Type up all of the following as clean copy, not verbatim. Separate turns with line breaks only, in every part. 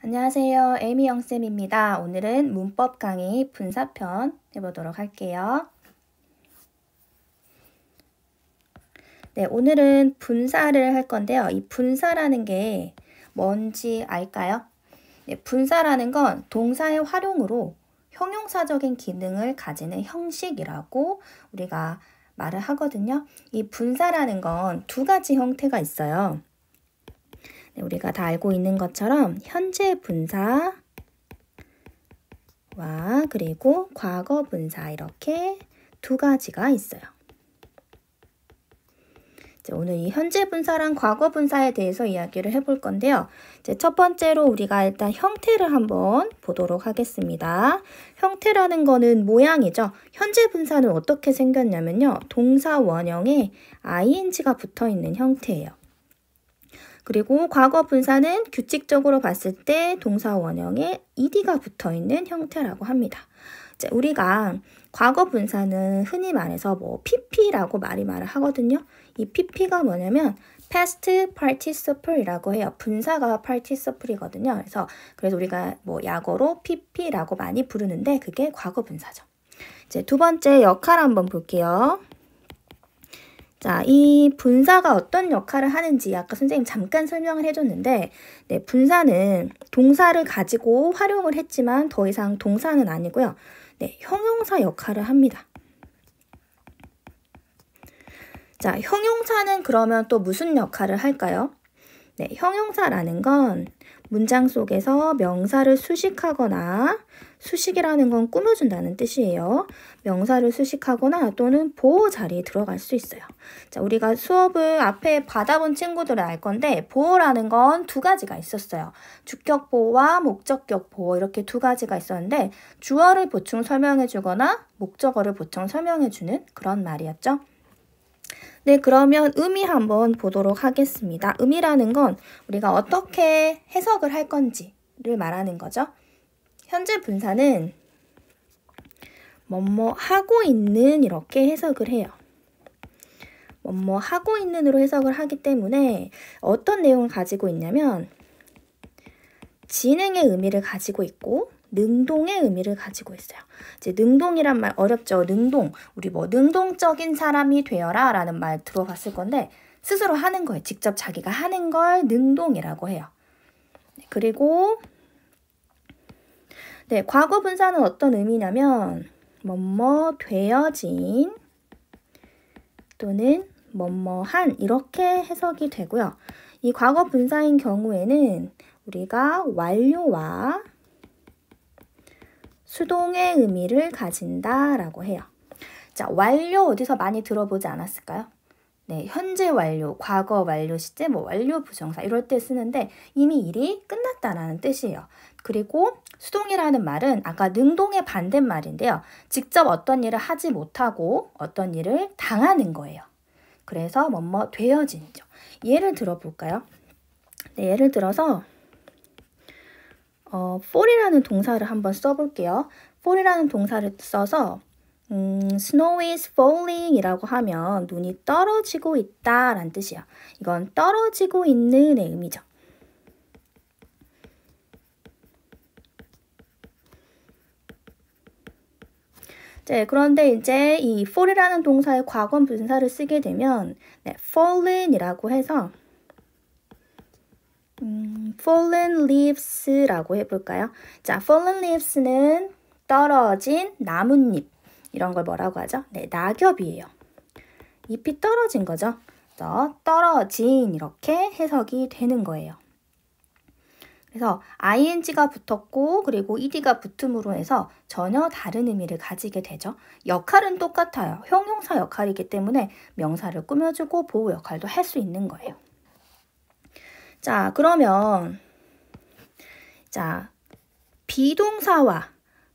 안녕하세요. 에이미 영쌤입니다. 오늘은 문법 강의 분사편 해보도록 할게요. 네, 오늘은 분사를 할 건데요. 이 분사라는 게 뭔지 알까요? 네, 분사라는 건 동사의 활용으로 형용사적인 기능을 가지는 형식이라고 우리가 말을 하거든요. 이 분사라는 건 두 가지 형태가 있어요. 네, 우리가 다 알고 있는 것처럼 현재 분사와 그리고 과거 분사 이렇게 두 가지가 있어요. 이제 오늘 이 현재 분사랑 과거 분사에 대해서 이야기를 해볼 건데요. 이제 첫 번째로 우리가 일단 형태를 한번 보도록 하겠습니다. 형태라는 거는 모양이죠. 현재 분사는 어떻게 생겼냐면요. 동사 원형에 ing가 붙어 있는 형태예요. 그리고 과거 분사는 규칙적으로 봤을 때 동사 원형에 ed가 붙어 있는 형태라고 합니다. 이제 우리가 과거 분사는 흔히 말해서 pp라고 말을 하거든요. 이 pp가 뭐냐면 past participle이라고 해요. 분사가 participle이거든요. 그래서 우리가 약어로 pp라고 많이 부르는데 그게 과거 분사죠. 이제 두 번째 역할 한번 볼게요. 자, 이 분사가 어떤 역할을 하는지 아까 선생님 잠깐 설명을 해줬는데, 네, 분사는 동사를 가지고 활용을 했지만 더 이상 동사는 아니고요. 네, 형용사 역할을 합니다. 자, 형용사는 그러면 또 무슨 역할을 할까요? 네, 형용사라는 건 문장 속에서 명사를 수식하거나 수식이라는 건 꾸며준다는 뜻이에요. 명사를 수식하거나 또는 보호 자리에 들어갈 수 있어요. 자, 우리가 수업을 앞에 받아본 친구들은 알 건데 보호라는 건 두 가지가 있었어요. 주격 보호와 목적격 보호 이렇게 두 가지가 있었는데 주어를 보충 설명해주거나 목적어를 보충 설명해주는 그런 말이었죠. 네, 그러면 의미 한번 보도록 하겠습니다. 의미라는 건 우리가 어떻게 해석을 할 건지를 말하는 거죠. 현재 분사는 뭐뭐 하고 있는 이렇게 해석을 해요. 뭐뭐 하고 있는으로 해석을 하기 때문에 어떤 내용을 가지고 있냐면 진행의 의미를 가지고 있고 능동의 의미를 가지고 있어요. 이제 능동이란 말 어렵죠. 능동. 우리 능동적인 사람이 되어라 라는 말 들어봤을 건데 스스로 하는 거예요. 직접 자기가 하는 걸 능동이라고 해요. 그리고 네, 과거 분사는 어떤 의미냐면 뭐뭐 되어진 또는 뭐뭐한 이렇게 해석이 되고요. 이 과거 분사인 경우에는 우리가 완료와 수동의 의미를 가진다라고 해요. 자, 완료 어디서 많이 들어보지 않았을까요? 네, 현재 완료, 과거 완료 시제, 완료 부정사 이럴 때 쓰는데 이미 일이 끝났다라는 뜻이에요. 그리고 수동이라는 말은 아까 능동의 반대말인데요. 직접 어떤 일을 하지 못하고 어떤 일을 당하는 거예요. 그래서 뭐뭐 되어진죠. 예를 들어볼까요? 네, 예를 들어서 fall이라는 동사를 한번 써볼게요. fall이라는 동사를 써서 snow is falling 이라고 하면 눈이 떨어지고 있다 라는 뜻이야. 이건 떨어지고 있는의 의미죠. 네, 그런데 이제 이 fall이라는 동사의 과거 분사를 쓰게 되면 네, fallen 이라고 해서 fallen leaves라고 해볼까요? 자, fallen leaves는 떨어진 나뭇잎 이런 걸 뭐라고 하죠? 네, 낙엽이에요. 잎이 떨어진 거죠. 그래서 떨어진 이렇게 해석이 되는 거예요. 그래서 ing가 붙었고 그리고 ed가 붙음으로 해서 전혀 다른 의미를 가지게 되죠. 역할은 똑같아요. 형용사 역할이기 때문에 명사를 꾸며주고 보호 역할도 할 수 있는 거예요. 자, 그러면 자,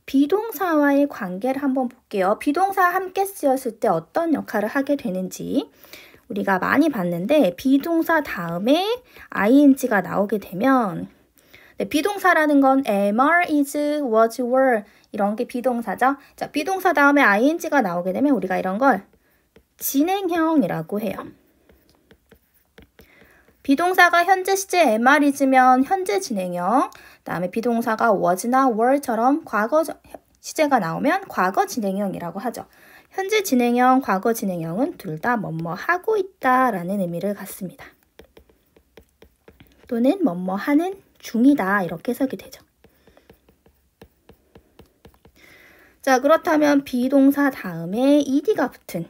비동사와의 관계를 한번 볼게요. 비동사 함께 쓰였을 때 어떤 역할을 하게 되는지 우리가 많이 봤는데 비동사 다음에 ing가 나오게 되면 네, 비동사라는 건 am, is, was, were 이런 게 비동사죠. 자, 비동사 다음에 ing가 나오게 되면 우리가 이런 걸 진행형이라고 해요. 비동사가 현재 시제 MR 잊으면 현재 진행형, 그다음에 비동사가 was나 were처럼 과거 시제가 나오면 과거 진행형이라고 하죠. 현재 진행형, 과거 진행형은 둘 다 뭐뭐 하고 있다라는 의미를 갖습니다. 또는 뭐뭐 하는 중이다 이렇게 해석이 되죠. 자, 그렇다면 비동사 다음에 ed가 붙은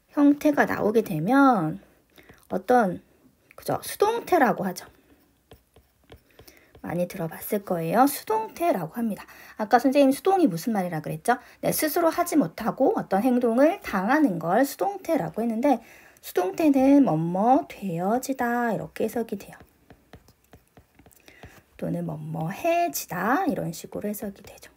형태가 나오게 되면 어떤 그죠? 수동태라고 하죠. 많이 들어봤을 거예요. 수동태라고 합니다. 아까 선생님 수동이 무슨 말이라 그랬죠? 네, 스스로 하지 못하고 어떤 행동을 당하는 걸 수동태라고 했는데 수동태는 뭐뭐 되어지다 이렇게 해석이 돼요. 또는 뭐뭐 해지다 이런 식으로 해석이 되죠.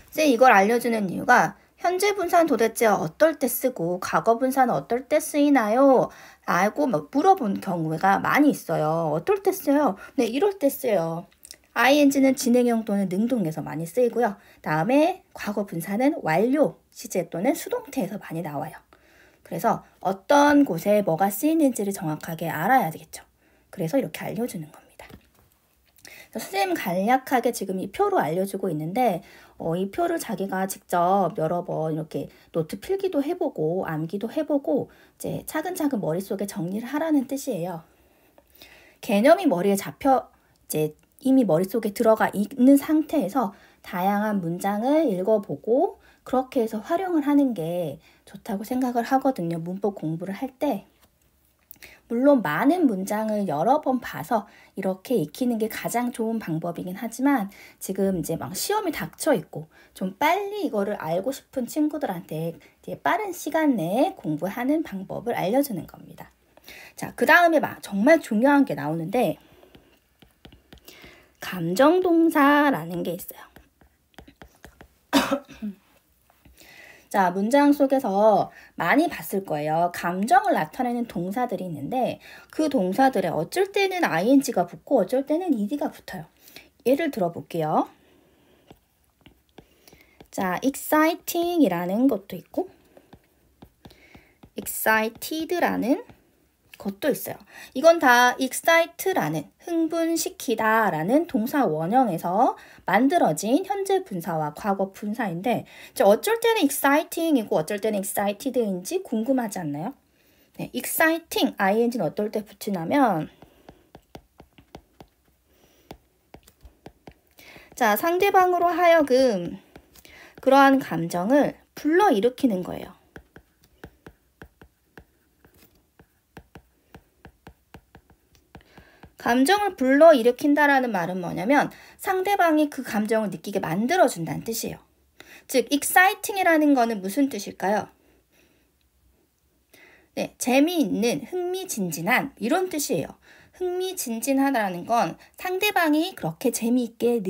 이제 이걸 알려주는 이유가 현재 분사는 도대체 어떨 때 쓰고 과거 분사는 어떨 때 쓰이나요? 라고 물어본 경우가 많이 있어요. 어떨 때 써요? 네, 이럴 때 써요. ing는 진행형 또는 능동에서 많이 쓰이고요. 다음에 과거 분사는 완료 시제 또는 수동태에서 많이 나와요. 그래서 어떤 곳에 뭐가 쓰이는지를 정확하게 알아야 되겠죠. 그래서 이렇게 알려주는 겁니다. 선생님 간략하게 지금 이 표로 알려주고 있는데 이 표를 자기가 직접 여러 번 이렇게 노트 필기도 해보고 암기도 해보고 이제 차근차근 머릿속에 정리를 하라는 뜻이에요. 개념이 머리에 잡혀 이제 이미 머릿속에 들어가 있는 상태에서 다양한 문장을 읽어보고 그렇게 해서 활용을 하는 게 좋다고 생각을 하거든요. 문법 공부를 할 때. 물론 많은 문장을 여러 번 봐서 이렇게 익히는 게 가장 좋은 방법이긴 하지만 지금 이제 막 시험이 닥쳐 있고 좀 빨리 이거를 알고 싶은 친구들한테 이제 빠른 시간 내에 공부하는 방법을 알려주는 겁니다. 자, 그 다음에 정말 중요한 게 나오는데 감정동사라는 게 있어요. 자, 문장 속에서 많이 봤을 거예요. 감정을 나타내는 동사들이 있는데 그 동사들에 어쩔 때는 ing가 붙고 어쩔 때는 ed가 붙어요. 예를 들어 볼게요. 자, exciting 이라는 것도 있고 excited라는 것도 있어요. 이건 다 excite라는 흥분시키다 라는 동사 원형에서 만들어진 현재 분사와 과거 분사인데 이제 어쩔 때는 exciting이고 어쩔 때는 excited인지 궁금하지 않나요? 네, exciting, ing는 어떨 때 붙이냐면 자, 상대방으로 하여금 그러한 감정을 불러일으키는 거예요. 감정을 불러일으킨다라는 말은 뭐냐면 상대방이 그 감정을 느끼게 만들어준다는 뜻이에요. 즉, exciting이라는 거는 무슨 뜻일까요? 네, 재미있는, 흥미진진한 이런 뜻이에요. 흥미진진하다라는 건 상대방이 그렇게 재미있게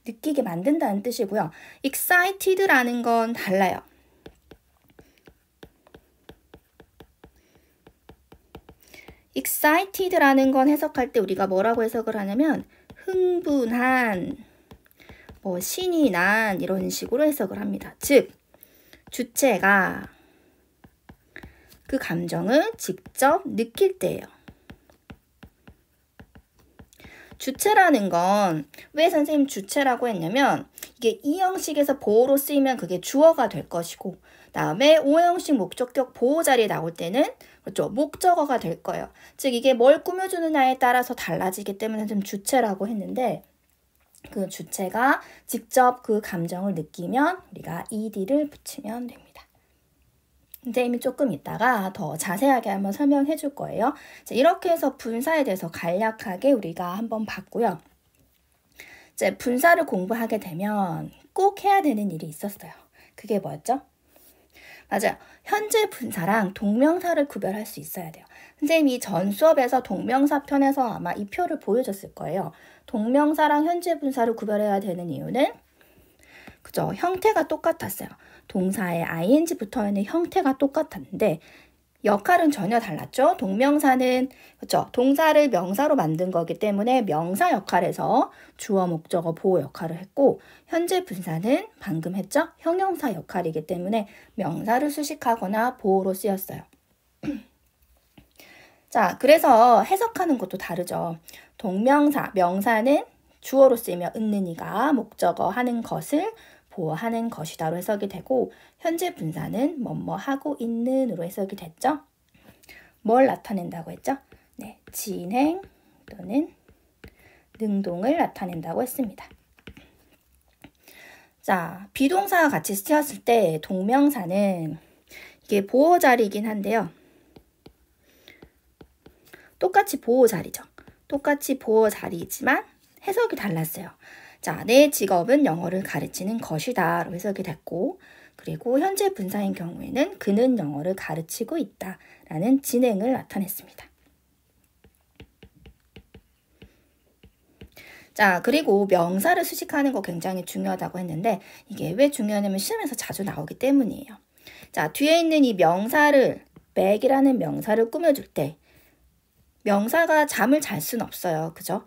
느끼게 만든다는 뜻이고요. excited라는 건 달라요. excited라는 건 해석할 때 우리가 뭐라고 해석을 하냐면 흥분한, 신이 난 이런 식으로 해석을 합니다. 즉, 주체가 그 감정을 직접 느낄 때예요. 주체라는 건 왜 선생님 주체라고 했냐면 이게 이 형식에서 보호로 쓰이면 그게 주어가 될 것이고 다음에 오형식 목적격 보호 자리에 나올 때는 그렇죠, 목적어가 될 거예요. 즉 이게 뭘 꾸며주느냐에 따라서 달라지기 때문에 좀 주체라고 했는데 그 주체가 직접 그 감정을 느끼면 우리가 ed를 붙이면 됩니다. 선생님이 조금 이따가 더 자세하게 한번 설명해 줄 거예요. 자, 이렇게 해서 분사에 대해서 간략하게 우리가 한번 봤고요. 이제 분사를 공부하게 되면 꼭 해야 되는 일이 있었어요. 그게 뭐였죠? 맞아요. 현재 분사랑 동명사를 구별할 수 있어야 돼요. 선생님이 전 수업에서 동명사 편에서 아마 이 표를 보여줬을 거예요. 동명사랑 현재 분사를 구별해야 되는 이유는 그죠? 형태가 똑같았어요. 동사에 ing 붙어있는 형태가 똑같았는데 역할은 전혀 달랐죠. 동명사는 그렇죠? 동사를 명사로 만든 거기 때문에 명사 역할에서 주어, 목적어, 보호 역할을 했고 현재 분사는 방금 했죠? 형용사 역할이기 때문에 명사를 수식하거나 보호로 쓰였어요. 자, 그래서 해석하는 것도 다르죠. 동명사, 명사는 주어로 쓰이며 있는 이가 목적어 하는 것을 보호하는 것이다로 해석이 되고 현재 분사는 뭐뭐 하고 있는으로 해석이 됐죠. 뭘 나타낸다고 했죠? 네, 진행 또는 능동을 나타낸다고 했습니다. 자, 비동사와 같이 쓰였을 때 동명사는 이게 보호자리이긴 한데요. 똑같이 보호자리죠. 똑같이 보호자리이지만 해석이 달랐어요. 자, 내 직업은 영어를 가르치는 것이다 라고 해석이 됐고 그리고 현재 분사인 경우에는 그는 영어를 가르치고 있다 라는 진행을 나타냈습니다. 자, 그리고 명사를 수식하는 거 굉장히 중요하다고 했는데 이게 왜 중요하냐면 시험에서 자주 나오기 때문이에요. 자, 뒤에 있는 이 명사를 맥이라는 명사를 꾸며줄 때 명사가 잠을 잘 수는 없어요. 그죠?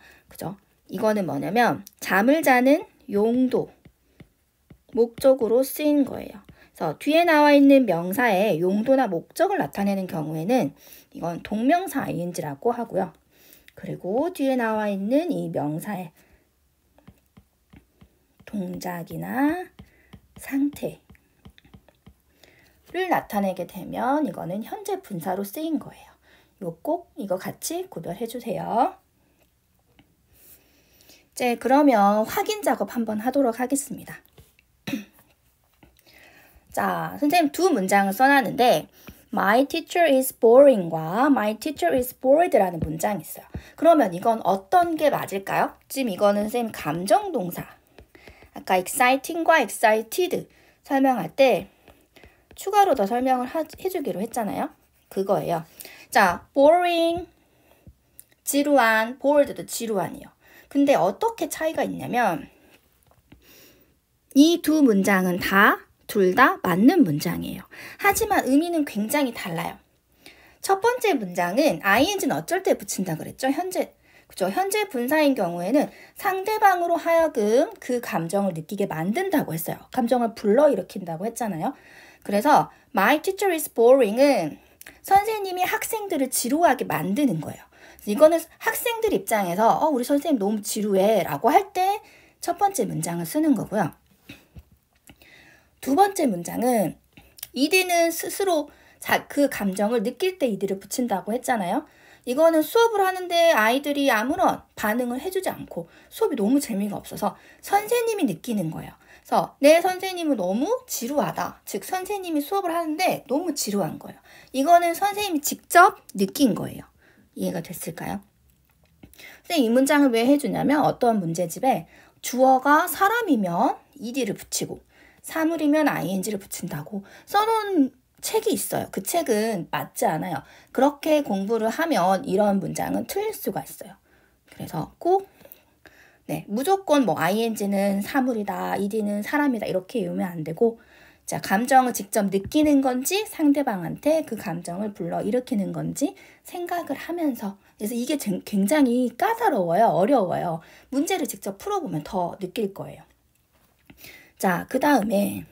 이거는 뭐냐면 잠을 자는 용도, 목적으로 쓰인 거예요. 그래서 뒤에 나와 있는 명사의 용도나 목적을 나타내는 경우에는 이건 동명사 ing라고 하고요. 그리고 뒤에 나와 있는 이 명사의 동작이나 상태를 나타내게 되면 이거는 현재 분사로 쓰인 거예요. 꼭 이거 같이 구별해 주세요. 이제 그러면 확인 작업 한번 하도록 하겠습니다. 자, 선생님 두 문장을 써놨는데 My teacher is boring과 My teacher is bored라는 문장이 있어요. 그러면 이건 어떤 게 맞을까요? 지금 이거는 선생님 감정동사. 아까 exciting과 excited 설명할 때 추가로 더 설명을 해주기로 했잖아요. 그거예요. 자, boring, 지루한, bored도 지루한이요. 근데 어떻게 차이가 있냐면 이 두 문장은 둘 다 맞는 문장이에요. 하지만 의미는 굉장히 달라요. 첫 번째 문장은 ing는 어쩔 때 붙인다 그랬죠? 현재 분사인 경우에는 상대방으로 하여금 그 감정을 느끼게 만든다고 했어요. 감정을 불러일으킨다고 했잖아요. 그래서 My teacher is boring은 선생님이 학생들을 지루하게 만드는 거예요. 이거는 학생들 입장에서 우리 선생님 너무 지루해 라고 할 때 첫 번째 문장을 쓰는 거고요. 두 번째 문장은 이들은 스스로 그 감정을 느낄 때 이들을 붙인다고 했잖아요. 이거는 수업을 하는데 아이들이 아무런 반응을 해주지 않고 수업이 너무 재미가 없어서 선생님이 느끼는 거예요. 그래서 내 선생님은 너무 지루하다. 즉 선생님이 수업을 하는데 너무 지루한 거예요. 이거는 선생님이 직접 느낀 거예요. 이해가 됐을까요? 선생님 이 문장을 왜 해주냐면 어떤 문제집에 주어가 사람이면 ed를 붙이고 사물이면 ing를 붙인다고 써놓은 책이 있어요. 그 책은 맞지 않아요. 그렇게 공부를 하면 이런 문장은 틀릴 수가 있어요. 그래서 꼭 무조건 ing는 사물이다, ed는 사람이다 이렇게 외우면 안 되고 자, 감정을 직접 느끼는 건지 상대방한테 그 감정을 불러일으키는 건지 생각을 하면서 그래서 이게 굉장히 까다로워요. 어려워요. 문제를 직접 풀어보면 더 느낄 거예요. 자, 그 다음에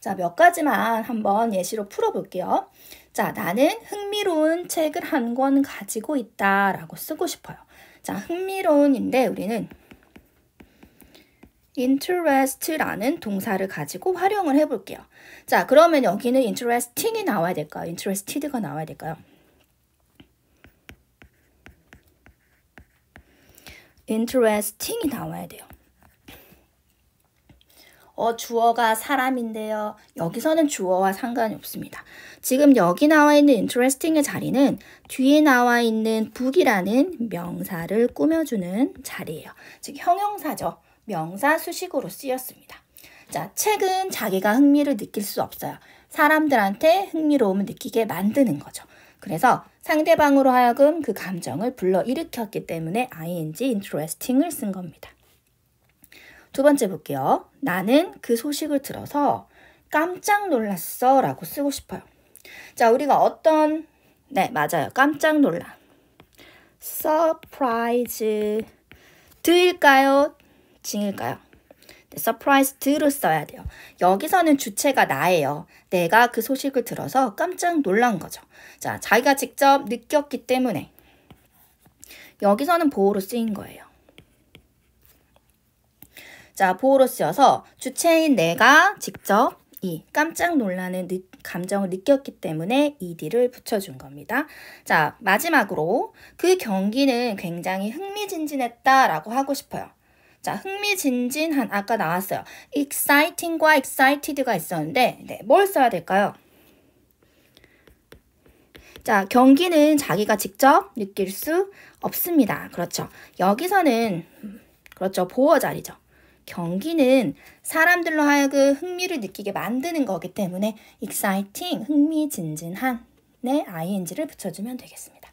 자, 몇 가지만 한번 예시로 풀어볼게요. 자, 나는 흥미로운 책을 한 권 가지고 있다 라고 쓰고 싶어요. 자, 흥미로운인데 우리는 interest라는 동사를 가지고 활용을 해볼게요. 자, 그러면 여기는 interesting이 나와야 될까요? interested가 나와야 될까요? interesting이 나와야 돼요. 주어가 사람인데요. 여기서는 주어와 상관이 없습니다. 지금 여기 나와 있는 interesting의 자리는 뒤에 나와 있는 book이라는 명사를 꾸며주는 자리예요. 즉 형용사죠. 명사 수식으로 쓰였습니다. 자, 책은 자기가 흥미를 느낄 수 없어요. 사람들한테 흥미로움을 느끼게 만드는 거죠. 그래서 상대방으로 하여금 그 감정을 불러일으켰기 때문에 ing, interesting을 쓴 겁니다. 두 번째 볼게요. 나는 그 소식을 들어서 깜짝 놀랐어 라고 쓰고 싶어요. 자, 우리가 맞아요. 깜짝 놀라. surprise. 드일까요? 징일까요? surprised로 써야 돼요. 여기서는 주체가 나예요. 내가 그 소식을 들어서 깜짝 놀란 거죠. 자, 자기가 직접 느꼈기 때문에 여기서는 보호로 쓰인 거예요. 자, 보호로 쓰여서 주체인 내가 직접 이 깜짝 놀라는 감정을 느꼈기 때문에 ed를 붙여준 겁니다. 자, 마지막으로 그 경기는 굉장히 흥미진진했다라고 하고 싶어요. 자, 흥미진진한 아까 나왔어요. exciting과 excited가 있었는데 뭘 써야 될까요? 자, 경기는 자기가 직접 느낄 수 없습니다. 그렇죠. 여기서는 그렇죠. 보호 자리죠. 경기는 사람들로 하여금 흥미를 느끼게 만드는 거기 때문에 exciting, 흥미진진한에 ing를 붙여주면 되겠습니다.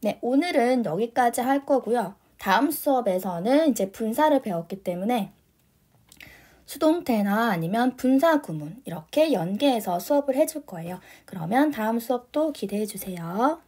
네, 오늘은 여기까지 할 거고요. 다음 수업에서는 이제 분사를 배웠기 때문에 수동태나 아니면 분사 구문 이렇게 연계해서 수업을 해줄 거예요. 그러면 다음 수업도 기대해 주세요.